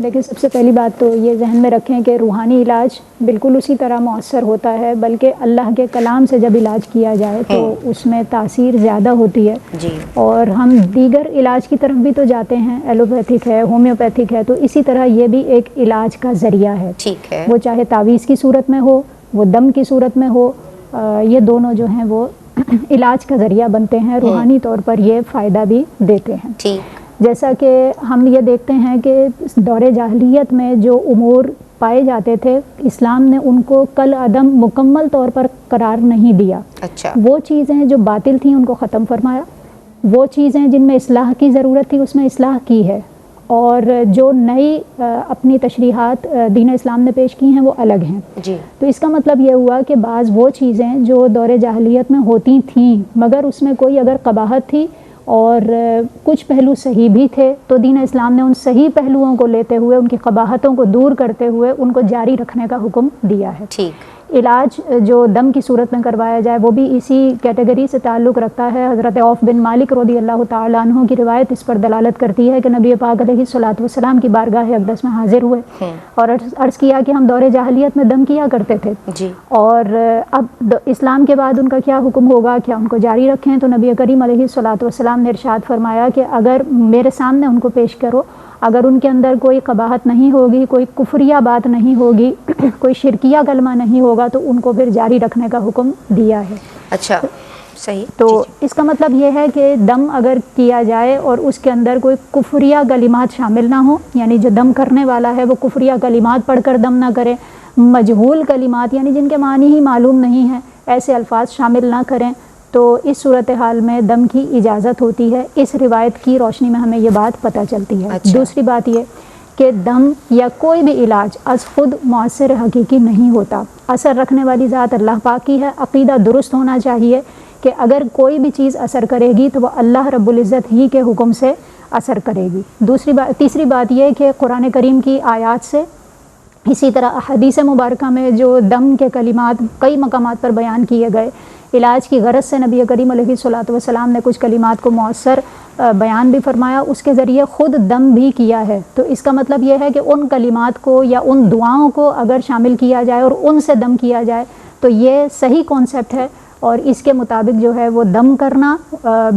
دیکھیں، سب سے پہلی بات تو یہ ذہن میں رکھیں کہ روحانی علاج بالکل اسی طرح مؤثر ہوتا ہے، بلکہ اللہ کے کلام سے جب علاج کیا جائے تو اس میں تاثیر زیادہ ہوتی ہے جی۔ اور ہم دیگر علاج کی طرف بھی تو جاتے ہیں، ایلوپیتھک ہے، ہومیوپیتھک ہے، تو اسی طرح یہ بھی ایک علاج کا ذریعہ ہے۔ ٹھیک ہے۔ وہ چاہے تعویذ کی صورت میں ہو، وہ دم کی صورت میں ہو، یہ دونوں جو ہیں وہ علاج کا ذریعہ بنتے ہیں، روحانی طور پر یہ فائدہ بھی دیتے ہیں۔ ٹھیک۔ جیسا کہ ہم یہ دیکھتے ہیں کہ دور جاہلیت میں جو امور پائے جاتے تھے، اسلام نے ان کو کل عدم مکمل طور پر قرار نہیں دیا۔ اچھا۔ وہ چیزیں جو باطل تھیں ان کو ختم فرمایا، وہ چیزیں جن میں اصلاح کی ضرورت تھی اس میں اصلاح کی ہے، اور جو نئی اپنی تشریحات دین اسلام نے پیش کی ہیں وہ الگ ہیں۔ جی۔ تو اس کا مطلب یہ ہوا کہ بعض وہ چیزیں جو دور جاہلیت میں ہوتی تھیں مگر اس میں کوئی اگر قباحت تھی اور کچھ پہلو صحیح بھی تھے، تو دین اسلام نے ان صحیح پہلوؤں کو لیتے ہوئے، ان کی قباحتوں کو دور کرتے ہوئے ان کو جاری رکھنے کا حکم دیا ہے۔ ٹھیک۔ علاج جو دم کی صورت میں کروایا جائے وہ بھی اسی کیٹیگری سے تعلق رکھتا ہے۔ حضرت عوف بن مالک رضی اللہ تعالیٰ عنہ کی روایت اس پر دلالت کرتی ہے کہ نبی پاک علیہ الصلوۃ والسلام کی بارگاہ اقدس میں حاضر ہوئے اور عرض کیا کہ ہم دور جاہلیت میں دم کیا کرتے تھے، جی۔ اور اب اسلام کے بعد ان کا کیا حکم ہوگا، کیا ان کو جاری رکھیں؟ تو نبی کریم علیہ الصلوۃ والسلام نے ارشاد فرمایا کہ اگر میرے سامنے ان کو پیش کرو، اگر ان کے اندر کوئی قباحت نہیں ہوگی، کوئی کفریہ بات نہیں ہوگی، کوئی شرکیہ کلمہ نہیں ہوگا، تو ان کو پھر جاری رکھنے کا حکم دیا ہے۔ اچھا، صحیح۔ تو اس کا مطلب یہ ہے کہ دم اگر کیا جائے اور اس کے اندر کوئی کفریہ کلمات شامل نہ ہوں، یعنی جو دم کرنے والا ہے وہ کفریہ کلمات پڑھ کر دم نہ کرے، مجہول کلمات یعنی جن کے معنی ہی معلوم نہیں ہیں ایسے الفاظ شامل نہ کریں، تو اس صورتحال میں دم کی اجازت ہوتی ہے۔ اس روایت کی روشنی میں ہمیں یہ بات پتہ چلتی ہے۔ اچھا۔ دوسری بات یہ کہ دم یا کوئی بھی علاج از خود مؤثر حقیقی نہیں ہوتا، اثر رکھنے والی ذات اللہ پاک کی ہے۔ عقیدہ درست ہونا چاہیے کہ اگر کوئی بھی چیز اثر کرے گی تو وہ اللہ رب العزت ہی کے حکم سے اثر کرے گی۔ تیسری بات یہ کہ قرآن کریم کی آیات سے، اسی طرح احادیث مبارکہ میں جو دم کے کلمات کئی مقامات پر بیان کیے گئے، علاج کی غرض سے نبی کریم علیہ الصلوۃ والسلام نے کچھ کلمات کو مؤثر بیان بھی فرمایا، اس کے ذریعے خود دم بھی کیا ہے۔ تو اس کا مطلب یہ ہے کہ ان کلمات کو یا ان دعاؤں کو اگر شامل کیا جائے اور ان سے دم کیا جائے تو یہ صحیح کانسیپٹ ہے، اور اس کے مطابق جو ہے وہ دم کرنا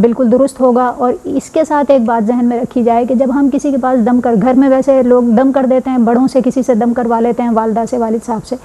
بالکل درست ہوگا۔ اور اس کے ساتھ ایک بات ذہن میں رکھی جائے کہ جب ہم کسی کے پاس دم کر، گھر میں ویسے لوگ دم کر دیتے ہیں، بڑوں سے کسی سے دم کروا لیتے ہیں، والدہ سے، والد صاحب سے،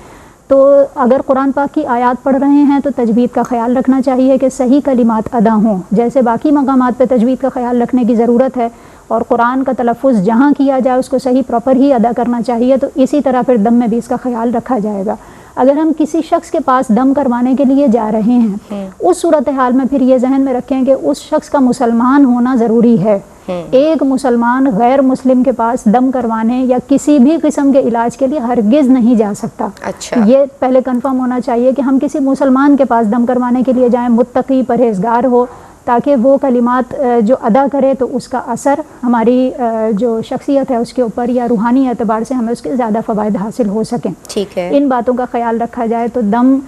تو اگر قرآن پاک کی آیات پڑھ رہے ہیں تو تجوید کا خیال رکھنا چاہیے کہ صحیح کلمات ادا ہوں، جیسے باقی مقامات پہ تجوید کا خیال رکھنے کی ضرورت ہے اور قرآن کا تلفظ جہاں کیا جائے اس کو صحیح پراپر ہی ادا کرنا چاہیے، تو اسی طرح پھر دم میں بھی اس کا خیال رکھا جائے گا۔ اگر ہم کسی شخص کے پاس دم کروانے کے لیے جا رہے ہیں، اس صورتحال میں پھر یہ ذہن میں رکھیں کہ اس شخص کا مسلمان ہونا ضروری ہے۔ ایک مسلمان غیر مسلم کے پاس دم کروانے یا کسی بھی قسم کے علاج کے لیے ہرگز نہیں جا سکتا۔ اچھا۔ یہ پہلے کنفرم ہونا چاہیے کہ ہم کسی مسلمان کے پاس دم کروانے کے لیے جائیں، متقی پرہیزگار ہو، تاکہ وہ کلمات جو ادا کرے تو اس کا اثر ہماری جو شخصیت ہے اس کے اوپر یا روحانی اعتبار سے ہمیں اس کے زیادہ فوائد حاصل ہو سکیں۔ ٹھیک ہے۔ ان باتوں کا خیال رکھا جائے تو دم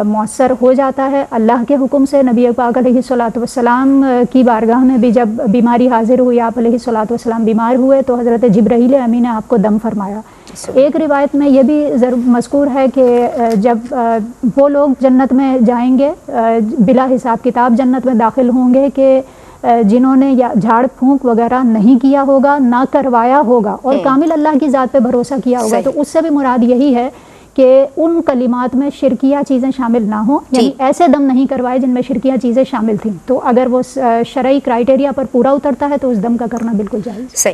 مؤثر ہو جاتا ہے اللہ کے حکم سے۔ نبی پاک علیہ الصلوۃ والسلام کی بارگاہ میں بھی جب بیماری حاضر ہوئی، آپ علیہ الصلوۃ والسلام بیمار ہوئے تو حضرت جبرائیل امین نے آپ کو دم فرمایا۔ ایک روایت میں یہ بھی مذکور ہے کہ جب وہ لوگ جنت میں جائیں گے، بلا حساب کتاب جنت میں داخل ہوں گے کہ جنہوں نے یا جھاڑ پھونک وغیرہ نہیں کیا ہوگا، نہ کروایا ہوگا اور کامل اللہ کی ذات پہ بھروسہ کیا ہوگا، تو اس سے بھی مراد یہی ہے کہ ان کلمات میں شرکیہ چیزیں شامل نہ ہوں، یعنی ایسے دم نہیں کروائے جن میں شرکیہ چیزیں شامل تھیں۔ تو اگر وہ شرعی کرائیٹیریا پر پورا اترتا ہے تو اس دم کا کرنا بالکل جائز۔